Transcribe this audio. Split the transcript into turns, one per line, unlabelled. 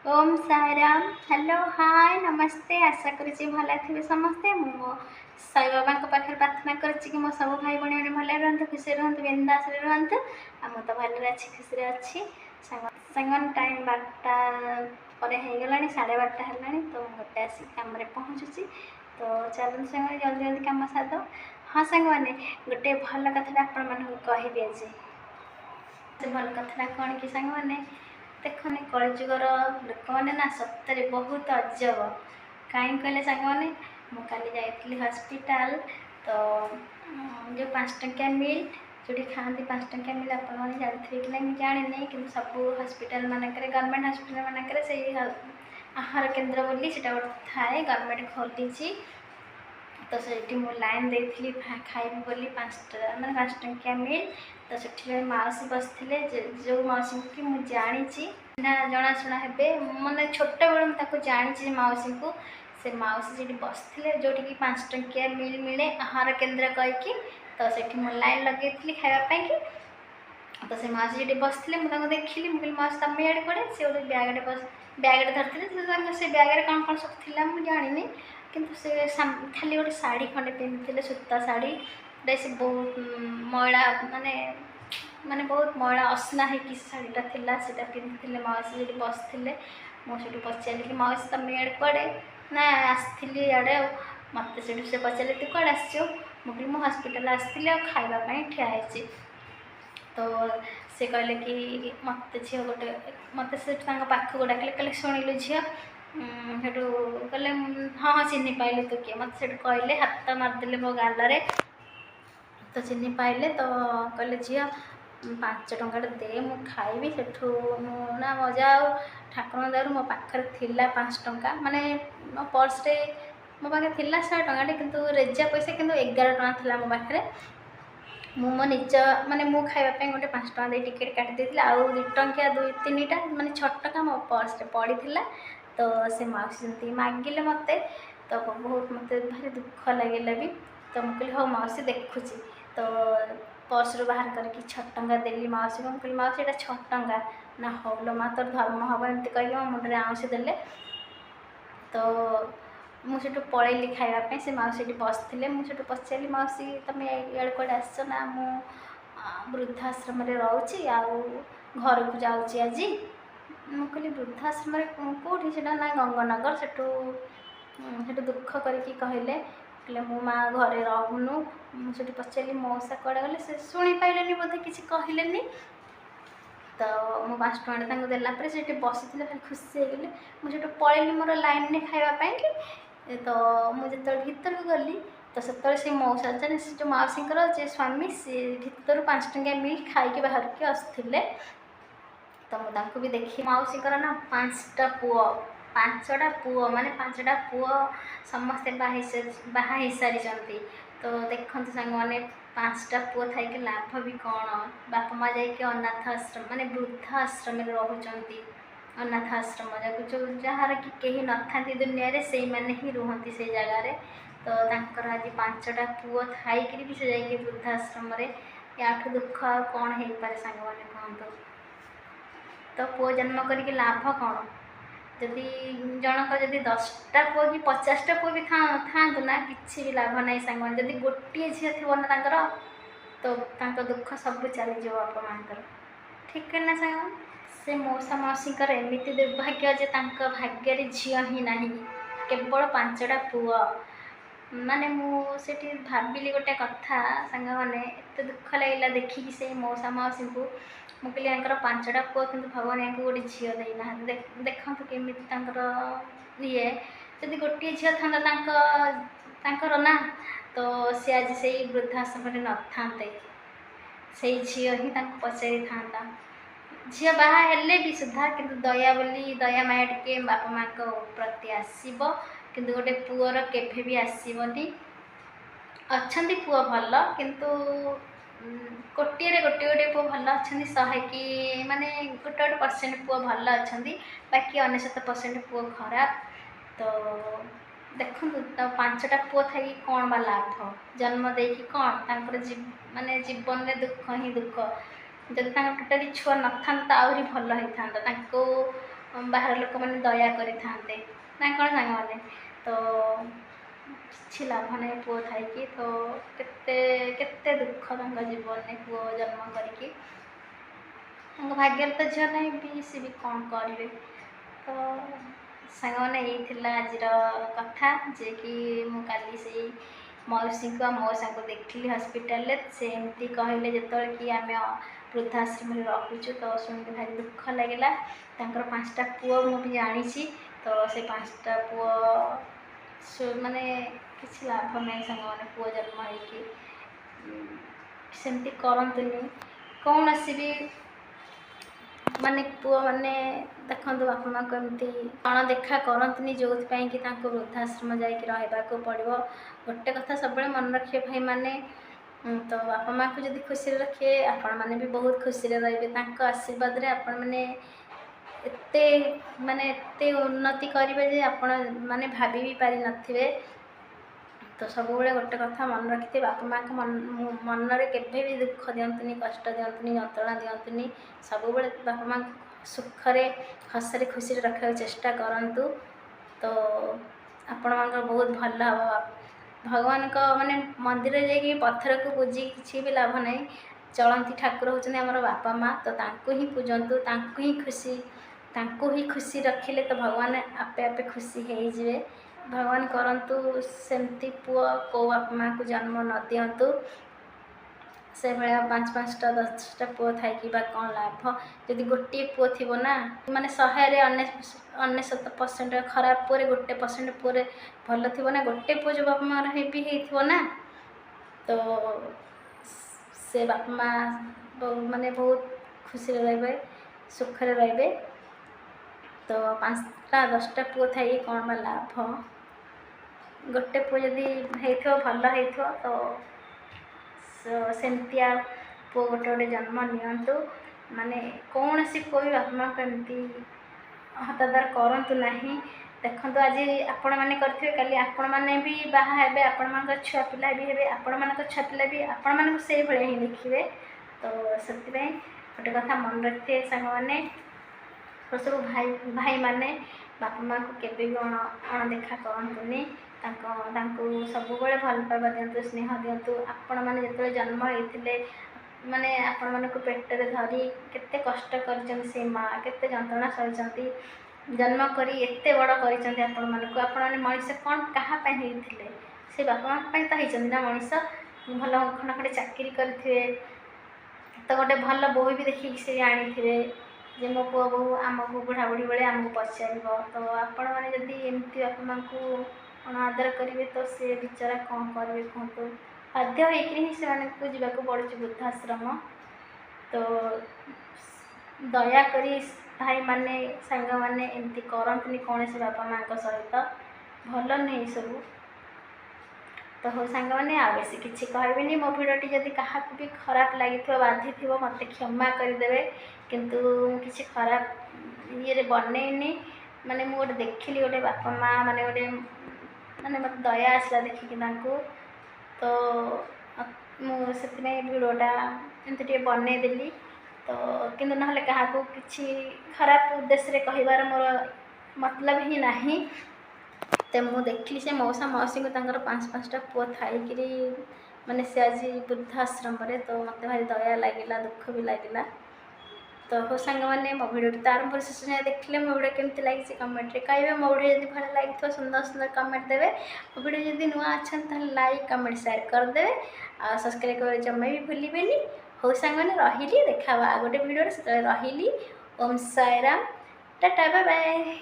Om Sairam. Hello hi नमस्ते। आशा करुच्ची भल थे समस्ते। मो साई बाबा पाखे प्रार्थना करुच्ची मो सब भाई भाई मैंने भले रुहतु खुशी रुहतु बिंदास रुहतु। आ तो भले अच्छी खुशी अच्छी संगन टाइम 12टा पर होगला 12:30 है तो गोटे आसिक कम पहुँचुची तो चलते संग जल्दी जल्दी कम साद। हाँ सांग मैंने गोटे भल कथा आपण मन कहबी आज भल कथा कौन कि सांग मैंने देखने कलिजुगर लोक मैंने ना सतरे बहुत अजब कहीं कहले सांग मैंने मुझे जाइली हस्पिटाल तो जो 5 टंकिया मिल जो खाती 5 टंकिया मिल आपने जानते कि नहीं जानी कि सब हस्पिटाल मानक गवर्नमेंट हस्पिटाल मानक से आहार केन्द्र बोली से गोटे थाए गवर्नमेंट खोली तो से मु लाइन देती खाइबी बोली 5 टंकिया मिल तो से मौसी बसते जो मौसी की मुझे जानी ना जनाशुना हे मैंने छोट बेलू जानी मौसी को से मौसी जी बसते जो 5 टंकिया मिल मिले आहार केन्द्र कहीकि तो से लाइन लगे खावाई तो से मौसी जी बसते मुझे देखिली मुझे मौसी तुम इे कड़े सी गोटे ब्यागटे धरती से ब्यागे कौन कौन सब थी मुझे जानी किंतु से खाली गोटे शाढ़ी खंडे पिंधि सूता शाढ़ी से बहुत मैला माने माने बहुत मैला असना है कि शाढ़ीटा थिला से पिंधि मौसी जी बसते मुझे पचारि कि मौसी तुम इे कड़े ना आसती इे मत से पचारे तू कड़े आस मुझे मु हस्पिटाल आसती खावाई ठियाई तो से कहले कि मत झी गोटे मत से पाखक डाकिले कहले शुणिलु झी सेठू कहले हाँ हाँ चिन्ह पाइले तो किए मत से कहले हाथ मारदे मो गाल तो चिन्ह पाइले तो कहले झी 5 टंका दे मु खाइबी सेठू ना मजा ठाकुर दयार मो पाखे थिला 5 टंका माने मो पर्स रे मो पाखे थिला 100 टंका किंतु रेजा पैसा किंतु 11 टंका थिला मो पाखे मो निज माने मु खाइबा गोटे 5 टंका दे टिकेट काटी देथिला आउ 2 टंकिया 2-3टा माने 6 टंका मो पर्स रे पड़ी तो से मौसी जमी मागिले मत तो बहुत मत भारी दुख लगे भी तो मुझे कहली हाँ मौसी देखुची तो पर्स रू बाहर करके 6 टंका देली मौसी को कहली मौसी ये 6 टंका ना हौ लो माँ तोर धर्म हम एमती कह मो मुंडे आउँसी देले तो मुझे पलैली खावाई से मौसी बसते मुझे पचारि मौसी तुम इे कड़े आस ना मु वृद्धाश्रम रोचे आउ घर को जाऊँगी आज मु कहली वृद्धाश्रम कौटी से ना गंगानगर से दुख करके कहले मो माँ घरे रहूनु मुझे पचारि मौसा कड़े गले से शुणी पाइले बोधे किसी कहले तो मो 5 टंका देलापर से बसी खाली खुशी होगले मुझे पलैली मोर लाइन में खावाई तो मुझे भीतर को गली तो से मौसा जाने से जो मौसी जे स्वामी सी भीतर 5 टंकिया मिल खाई बाहर के आसते तो मुझे भी देखी मौसी ना 5टा पुओ 5टा पुओ माने 5टा पुओ समस्ते बाहा सारी तो देखते सांग मैंने 5टा पुओ थी लाभ भी कौन बापा माँ जाकि अनाथ आश्रम माने वृद्धा आश्रम रोचती अनाथ आश्रम जो जार कि कहीं न था दुनिया से मैंने ही रुहती से जगार तो आज 5टा पुओ थी भी से जाकि वृद्धाश्रम याठू दुख कौन हो पारे सांग मैंने कहतु तो पुओ जन्म करके लाभ कौन जदि जनक जदि 10टा पुओ कि 50टा पुओ भी था ना किसी भी लाभ ना सांग मैंने जदि गोटे झी थी ना तो दुख सब चलीज बापा माँ ठीक है ना सांग से मौसा मौसी एमती दुर्भाग्य जे भाग्य झी ही ना केवल 5टा पुओ माने मुझे भाविली गोटे कथा सांग मैंने एत दुख लगे देखिकी से मौसा मौसी को मुझे 5टा पुओ कि भगवान यहाँ गोटे झी देना देखु केमी ये जदि गोटे झी था ना तो सी आज से वृद्धाश्रम न था से झी ही पचारि था झी बाहर भी सुधा कि दया बोली दया माया टे बापा माँ प्रति आसब कि गोटे पुअर केभे भी आसबनी अच्छा पुओ भल किंतु गोटे गोटे पुओ भल अच्छा 100 कि माने गोटे 1% पुओ भल अच्छा बाकी 99% पुओ खराब तो देखु तो 5टा पुओ थी कौन बा लाभ जन्म देकी कौन माने जीवन में दुख ही दुख जब टोटाली छुआ न था तो आहरी भल होता ବାହାର ଲୋକମାନେ ଦୟା କରିଥାନ୍ତେ ନା କ'ଣ ସାଙ୍ଗମାନେ। ତ କିଛି ଲାଭ ନାହିଁ ପୁଅ ଥାଇକି। ତ କେତେ କେତେ ଦୁଃଖ ତାଙ୍କ ଜୀବନରେ ପୁଅ ଜନ୍ମ କରିକି। ତାଙ୍କ ଭାଗ୍ୟରେ ତ ଝିଅ ନାହିଁ ବି, ସେ ବି କ'ଣ କରିବେ। ତ ସାଙ୍ଗମାନେ ଏଇ ଥିଲା ଆଜିର କଥା, ଯେ କି ମୁଁ କାଲି ସେଇ ମାଉସୀଙ୍କୁ ଆଉ ମଉସାଙ୍କୁ ଦେଖିଲି ହସ୍ପିଟାଲରେ। ସେ ଏମିତି କହିଲେ ଯେତେବେଳେ କି ଆମେ ବୃଦ୍ଧାଶ୍ରମରେ ରହୁଛୁ, ତ ଶୁଣିକି ଭାରି ଦୁଃଖ ଲାଗିଲା। ତାଙ୍କର 5ଟା ପୁଅ ମୁଁ ବି ଜାଣିଛି। ତ ସେ 5ଟା ପୁଅ ମାନେ କିଛି ଲାଭ ନାହିଁ ସାଙ୍ଗମାନେ। ପୁଅ ଜନ୍ମ ହେଇକି ସେମିତି କରନ୍ତୁନି କୌଣସି ବି ମାନେ ପୁଅ ମାନେ ଦେଖନ୍ତୁ ବାପା ମାଆଙ୍କୁ ଏମିତି ଅଣଦେଖା କରନ୍ତୁନି, ଯେଉଁଥିପାଇଁ କି ତାଙ୍କୁ ବୃଦ୍ଧାଶ୍ରମ ଯାଇକି ରହିବାକୁ ପଡ଼ିବ। ଗୋଟେ କଥା ସବୁବେଳେ ମନେ ରଖିବେ ଭାଇମାନେ, ତ ବାପା ମାଆଙ୍କୁ ଯଦି ଖୁସିରେ ରଖିବେ ଆପଣମାନେ ବି ବହୁତ ଖୁସିରେ ରହିବେ। ତାଙ୍କ ଆଶୀର୍ବାଦରେ ଆପଣମାନେ ଏତେ ଉନ୍ନତି କରିବେ ଯେ ଆପଣ ମାନେ ଭାବି ବି ପାରିନଥିବେ। ତ ସବୁବେଳେ ଗୋଟେ କଥା ମନେ ରଖିଥିବେ, ବାପା ମାଆଙ୍କ ମନରେ କେବେ ବି ଦୁଃଖ ଦିଅନ୍ତୁନି, କଷ୍ଟ ଦିଅନ୍ତୁନି, ଯନ୍ତ୍ରଣା ଦିଅନ୍ତୁନି। ସବୁବେଳେ ବାପା ମାଆଙ୍କୁ ସୁଖରେ ହସରେ ଖୁସିରେ ରଖିବାକୁ ଚେଷ୍ଟା କରନ୍ତୁ। ତ ଆପଣମାନଙ୍କର ବହୁତ ଭଲ ହେବ। ଭଗବାନଙ୍କ ମାନେ ମନ୍ଦିରରେ ଯାଇକି ପଥରକୁ ପୂଜି କିଛି ବି ଲାଭ ନାହିଁ। ଚଳନ୍ତି ଠାକୁର ହେଉଛନ୍ତି ଆମର ବାପା ମାଆ। ତ ତାଙ୍କୁ ହିଁ ପୂଜନ୍ତୁ, ତାଙ୍କୁ ହିଁ ଖୁସି ରଖିଲେ ତ ଭଗବାନ ଆପେ ଆପେ ଖୁସି ହେଇଯିବେ। ଭଗବାନ କରନ୍ତୁ ସେମିତି ପୁଅ କେଉଁ ବାପା ମାଆଙ୍କୁ ଜନ୍ମ ନ ଦିଅନ୍ତୁ। ସେଭଳିଆ 5-5ଟା 10ଟା ପୁଅ ଥାଇକି ବା କ'ଣ ଲାଭ, ଯଦି ଗୋଟିଏ ପୁଅ ଥିବ ନା, ମାନେ 100ରେ 99% ଖରାପ ପୁଅରେ 1% ପୁଅରେ ଭଲ ଥିବ ନା। ଗୋଟେ ପୁଅ ଯେଉଁ ବାପା ମାଆର ହେବି ହେଇଥିବ ନା, ତ ସେ ବାପା ମାଆ ମାନେ ବହୁତ ଖୁସିରେ ରହିବେ, ସୁଖରେ ରହିବେ। ତ 5ଟା 10ଟା ପୁଅ ଥାଇକି କ'ଣ ବା ଲାଭ। ଗୋଟେ ପୁଅ ଯଦି ହେଇଥିବ ଭଲ ହେଇଥିବ, ତ ସେମିତିଆ ପୁଅ ଗୋଟେ ଜନ୍ମ ନିଅନ୍ତୁ। ମାନେ କୌଣସି ପୁଅ ବି ବାପା ମାଆଙ୍କୁ ଏମିତି ହତାଦର କରନ୍ତୁ ନାହିଁ। ଦେଖନ୍ତୁ ଆଜି ଆପଣମାନେ କରିଥିବେ, କାଲି ଆପଣମାନେ ବି ବାହା ହେବେ, ଆପଣମାନଙ୍କ ଛୁଆ ପିଲା ବି ହେବେ, ଆପଣମାନଙ୍କ ଛୁଆ ପିଲା ବି ଆପଣମାନଙ୍କୁ ସେଇଭଳିଆ ହିଁ ଦେଖିବେ। ତ ସେଥିପାଇଁ ଗୋଟେ କଥା ମନେ ରଖିଥିବେ ସାଙ୍ଗମାନେ, ସବୁ ଭାଇମାନେ ବାପା ମାଆଙ୍କୁ କେବେ ବି ଅଣଦେଖା କରନ୍ତୁନି। ତାଙ୍କୁ ସବୁବେଳେ ଭଲ ପାଇବା ଦିଅନ୍ତୁ, ସ୍ନେହ ଦିଅନ୍ତୁ। ଆପଣମାନେ ଯେତେବେଳେ ଜନ୍ମ ହେଇଥିଲେ, ମାନେ ଆପଣମାନଙ୍କୁ ପେଟରେ ଧରି କେତେ କଷ୍ଟ କରିଛନ୍ତି ସେ ମାଆ, କେତେ ଯନ୍ତ୍ରଣା ସହିଛନ୍ତି, ଜନ୍ମ କରି ଏତେ ବଡ଼ କରିଛନ୍ତି ଆପଣମାନଙ୍କୁ। ଆପଣମାନେ ମଣିଷ କ'ଣ କାହା ପାଇଁ ହେଇଥିଲେ? ସେ ବାପା ମାଆ ପାଇଁ ତ ହେଇଛନ୍ତି ନା ମଣିଷ। ଭଲ ଖଣ୍ଡେ ଚାକିରି କରିଥିବେ, ତ ଗୋଟେ ଭଲ ବୋହୂ ବି ଦେଖିକି ସେ ଆଣିଥିବେ, ଯେ ମୋ ପୁଅ ବୋହୂ ଆମକୁ ବୁଢ଼ାବୁଢ଼ୀ ବେଳେ ଆମକୁ ପଚାରିବ। ତ ଆପଣମାନେ ଯଦି ଏମିତି ବାପା ମାଆଙ୍କୁ ଅନାଦର କରିବେ, ତ ସେ ବିଚାରା କ'ଣ କରିବେ କୁହନ୍ତୁ। ବାଧ୍ୟ ହେଇକିରି ହିଁ ସେମାନଙ୍କୁ ଯିବାକୁ ପଡ଼ୁଛି ବୃଦ୍ଧାଶ୍ରମ। ତ ଦୟାକରି ଭାଇମାନେ ସାଙ୍ଗମାନେ ଏମିତି କରନ୍ତୁନି କୌଣସି ବାପା ମାଆଙ୍କ ସହିତ, ଭଲ ନୁହେଁ ସବୁ। ତ ହଉ ସାଙ୍ଗମାନେ, ଆଉ ବେଶୀ କିଛି କହିବିନି। ମୋ ଭିଡ଼ିଓଟି ଯଦି କାହାକୁ ବି ଖରାପ ଲାଗିଥିବ, ବାଧିଥିବ, ମୋତେ କ୍ଷମା କରିଦେବେ। କିନ୍ତୁ ମୁଁ କିଛି ଖରାପ ଇଏରେ ବନେଇନି। ମାନେ ମୁଁ ଗୋଟେ ଦେଖିଲି ଗୋଟେ ବାପା ମାଆ ମାନେ ମୋତେ ଦୟା ଆସିଲା ଦେଖିକି ତାଙ୍କୁ। ତ ମୁଁ ସେଥିପାଇଁ ଭିଡ଼ିଓଟା ଏମିତି ଟିକେ ବନେଇଦେଲି। ତ କିନ୍ତୁ ନହେଲେ କାହାକୁ କିଛି ଖରାପ ଉଦ୍ଦେଶ୍ୟରେ କହିବାର ମୋର ମତଲବ ହିଁ ନାହିଁ। ତ ମୁଁ ଦେଖିଲି ସେ ମଉସା ମାଉସୀଙ୍କୁ ତାଙ୍କର 5-5ଟା ପୁଅ ଥାଇକିରି ମାନେ ସେ ଆଜି ବୃଦ୍ଧାଶ୍ରମରେ। ତ ମୋତେ ଭାରି ଦୟା ଲାଗିଲା, ଦୁଃଖ ବି ଲାଗିଲା। ତ ହଉ ସାଙ୍ଗମାନେ, ମୋ ଭିଡ଼ିଓଟି ତ ଆରମ୍ଭରୁ ଶେଷ ଯାଏଁ ଦେଖିଲେ ମୋ ଭିଡ଼ିଓ କେମିତି ଲାଗିଛି କମେଣ୍ଟରେ କହିବେ। ମୋ ଭିଡ଼ିଓ ଯଦି ଭଲ ଲାଗିଥିବ ସୁନ୍ଦର ସୁନ୍ଦର କମେଣ୍ଟ ଦେବେ। ମୋ ଭିଡ଼ିଓ ଯଦି ନୂଆ ଅଛନ୍ତି ତାହେଲେ ଲାଇକ୍ କମେଣ୍ଟ ସେୟାର କରିଦେବେ, ଆଉ ସବସ୍କ୍ରାଇବ୍ କରିବା ଜମା ବି ଭୁଲିବେନି। ହଉ ସାଙ୍ଗମାନେ, ରହିଲି। ଦେଖା ହେବା ଆଉ ଗୋଟେ ଭିଡ଼ିଓରେ। ସେତେବେଳେ ରହିଲି। Om Sairam, tata, bye bye.